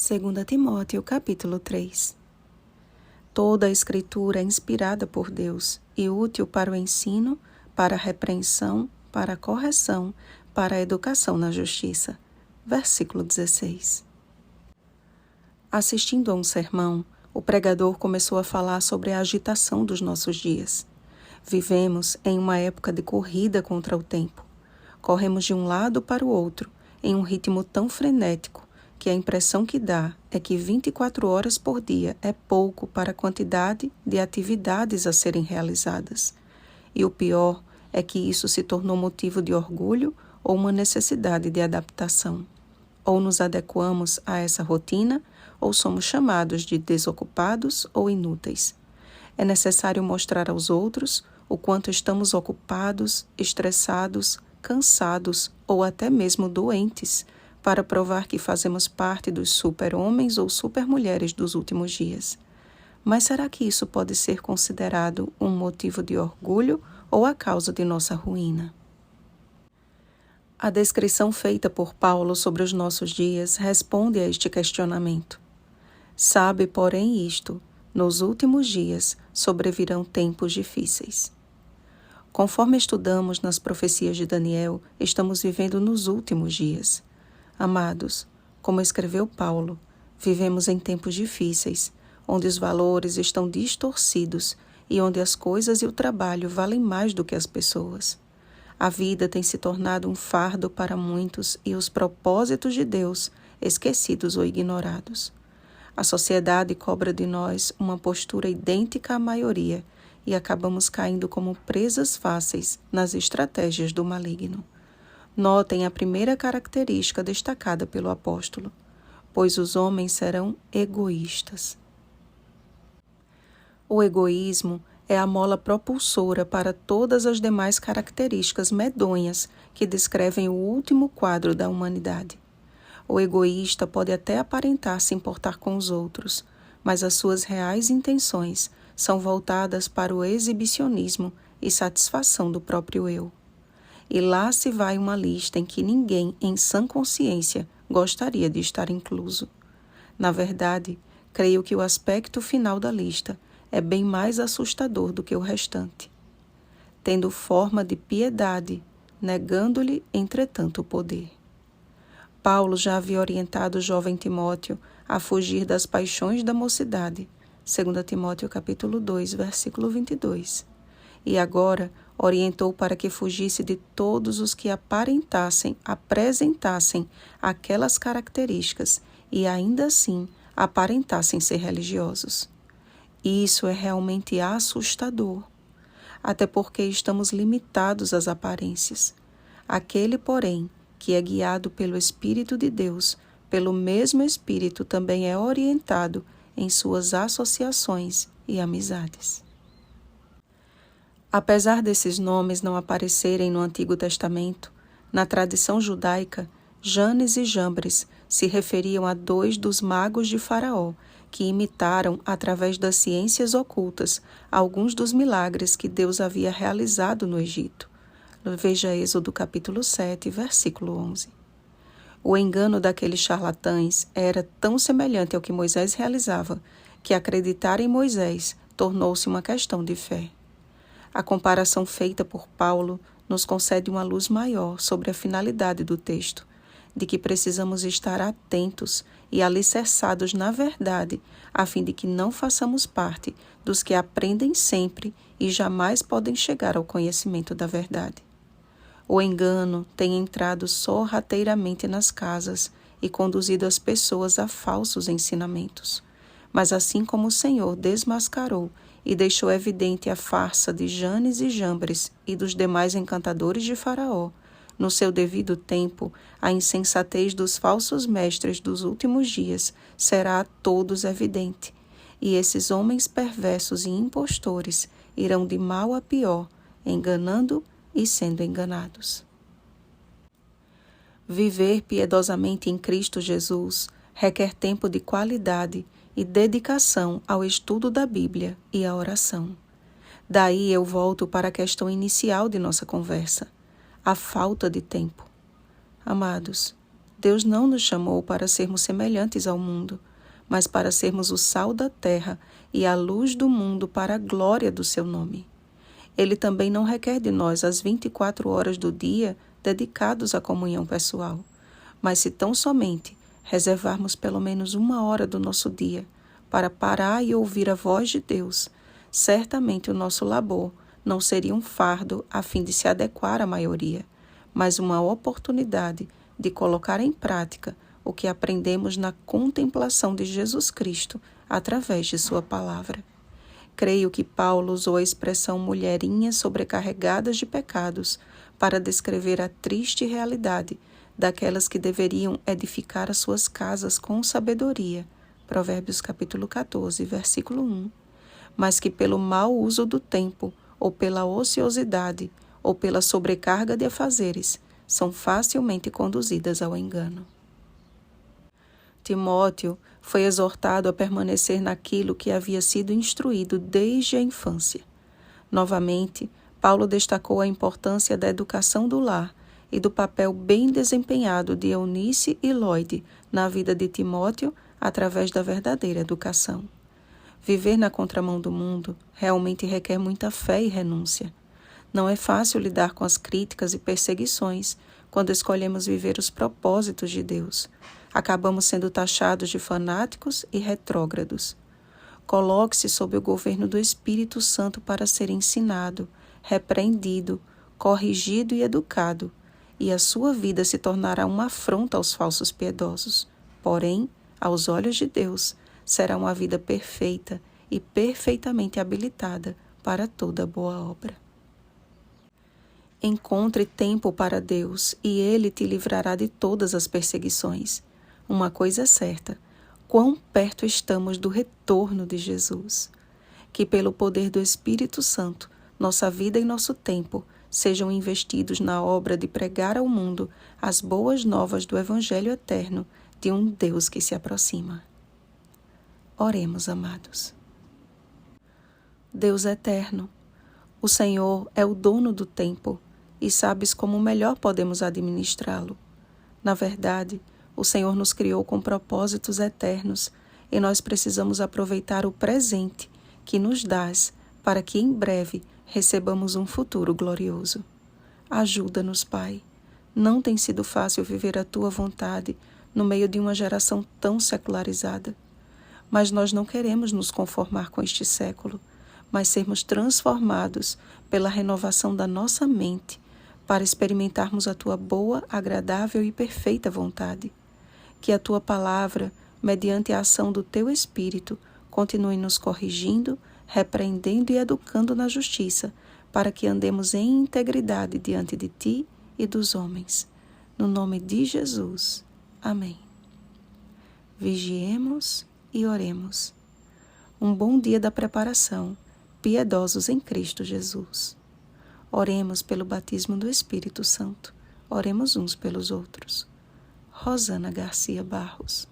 2 Timóteo, capítulo 3. Toda a Escritura é inspirada por Deus e útil para o ensino, para a repreensão, para a correção, para a educação na justiça. Versículo 16. Assistindo a um sermão, o pregador começou a falar sobre a agitação dos nossos dias. Vivemos em uma época de corrida contra o tempo. Corremos de um lado para o outro, em um ritmo tão frenético, que a impressão que dá é que 24 horas por dia é pouco para a quantidade de atividades a serem realizadas. E o pior é que isso se tornou motivo de orgulho ou uma necessidade de adaptação. Ou nos adequamos a essa rotina, ou somos chamados de desocupados ou inúteis. É necessário mostrar aos outros o quanto estamos ocupados, estressados, cansados ou até mesmo doentes, para provar que fazemos parte dos super-homens ou super-mulheres dos últimos dias. Mas será que isso pode ser considerado um motivo de orgulho ou a causa de nossa ruína? A descrição feita por Paulo sobre os nossos dias responde a este questionamento. Sabe, porém, isto: nos últimos dias sobrevirão tempos difíceis. Conforme estudamos nas profecias de Daniel, estamos vivendo nos últimos dias. Amados, como escreveu Paulo, vivemos em tempos difíceis, onde os valores estão distorcidos e onde as coisas e o trabalho valem mais do que as pessoas. A vida tem se tornado um fardo para muitos e os propósitos de Deus esquecidos ou ignorados. A sociedade cobra de nós uma postura idêntica à maioria e acabamos caindo como presas fáceis nas estratégias do maligno. Notem a primeira característica destacada pelo apóstolo: pois os homens serão egoístas. O egoísmo é a mola propulsora para todas as demais características medonhas que descrevem o último quadro da humanidade. O egoísta pode até aparentar se importar com os outros, mas as suas reais intenções são voltadas para o exibicionismo e satisfação do próprio eu. E lá se vai uma lista em que ninguém, em sã consciência, gostaria de estar incluso. Na verdade, creio que o aspecto final da lista é bem mais assustador do que o restante. Tendo forma de piedade, negando-lhe, entretanto, o poder. Paulo já havia orientado o jovem Timóteo a fugir das paixões da mocidade, 2 Timóteo capítulo 2, versículo 22. E agora orientou para que fugisse de todos os que apresentassem aquelas características e ainda assim aparentassem ser religiosos. Isso é realmente assustador, até porque estamos limitados às aparências. Aquele, porém, que é guiado pelo Espírito de Deus, pelo mesmo Espírito também é orientado em suas associações e amizades. Apesar desses nomes não aparecerem no Antigo Testamento, na tradição judaica, Janes e Jambres se referiam a dois dos magos de Faraó, que imitaram, através das ciências ocultas, alguns dos milagres que Deus havia realizado no Egito. Veja Êxodo capítulo 7, versículo 11. O engano daqueles charlatães era tão semelhante ao que Moisés realizava, que acreditar em Moisés tornou-se uma questão de fé. A comparação feita por Paulo nos concede uma luz maior sobre a finalidade do texto, de que precisamos estar atentos e alicerçados na verdade, a fim de que não façamos parte dos que aprendem sempre e jamais podem chegar ao conhecimento da verdade. O engano tem entrado sorrateiramente nas casas e conduzido as pessoas a falsos ensinamentos. Mas assim como o Senhor desmascarou e deixou evidente a farsa de Janes e Jambres e dos demais encantadores de Faraó, no seu devido tempo, a insensatez dos falsos mestres dos últimos dias será a todos evidente, e esses homens perversos e impostores irão de mal a pior, enganando e sendo enganados. Viver piedosamente em Cristo Jesus requer tempo de qualidade e dedicação ao estudo da Bíblia e à oração. Daí eu volto para a questão inicial de nossa conversa: a falta de tempo. Amados, Deus não nos chamou para sermos semelhantes ao mundo, mas para sermos o sal da terra e a luz do mundo para a glória do seu nome. Ele também não requer de nós as 24 horas do dia dedicados à comunhão pessoal, mas se tão somente reservarmos pelo menos 1 hora do nosso dia para parar e ouvir a voz de Deus, certamente o nosso labor não seria um fardo a fim de se adequar à maioria, mas uma oportunidade de colocar em prática o que aprendemos na contemplação de Jesus Cristo através de sua palavra. Creio que Paulo usou a expressão mulherinhas sobrecarregadas de pecados para descrever a triste realidade daquelas que deveriam edificar as suas casas com sabedoria, Provérbios capítulo 14, versículo 1, mas que pelo mau uso do tempo, ou pela ociosidade, ou pela sobrecarga de afazeres, são facilmente conduzidas ao engano. Timóteo foi exortado a permanecer naquilo que havia sido instruído desde a infância. Novamente, Paulo destacou a importância da educação do lar e do papel bem desempenhado de Eunice e Lloyd na vida de Timóteo através da verdadeira educação. Viver na contramão do mundo realmente requer muita fé e renúncia. Não é fácil lidar com as críticas e perseguições quando escolhemos viver os propósitos de Deus. Acabamos sendo taxados de fanáticos e retrógrados. Coloque-se sob o governo do Espírito Santo para ser ensinado, repreendido, corrigido e educado, e a sua vida se tornará uma afronta aos falsos piedosos. Porém, aos olhos de Deus, será uma vida perfeita e perfeitamente habilitada para toda boa obra. Encontre tempo para Deus e Ele te livrará de todas as perseguições. Uma coisa é certa, quão perto estamos do retorno de Jesus. Que pelo poder do Espírito Santo, nossa vida e nosso tempo sejam investidos na obra de pregar ao mundo as boas novas do Evangelho eterno de um Deus que se aproxima. Oremos, amados. Deus eterno, o Senhor é o dono do tempo e sabes como melhor podemos administrá-lo. Na verdade, o Senhor nos criou com propósitos eternos e nós precisamos aproveitar o presente que nos dás para que em breve recebamos um futuro glorioso. Ajuda-nos, Pai. Não tem sido fácil viver a Tua vontade no meio de uma geração tão secularizada. Mas nós não queremos nos conformar com este século, mas sermos transformados pela renovação da nossa mente para experimentarmos a Tua boa, agradável e perfeita vontade. Que a Tua palavra, mediante a ação do Teu Espírito, continue nos corrigindo, repreendendo e educando na justiça, para que andemos em integridade diante de Ti e dos homens. No nome de Jesus. Amém. Vigiemos e oremos. Um bom dia da preparação, piedosos em Cristo Jesus. Oremos pelo batismo do Espírito Santo. Oremos uns pelos outros. Rosana Garcia Barros.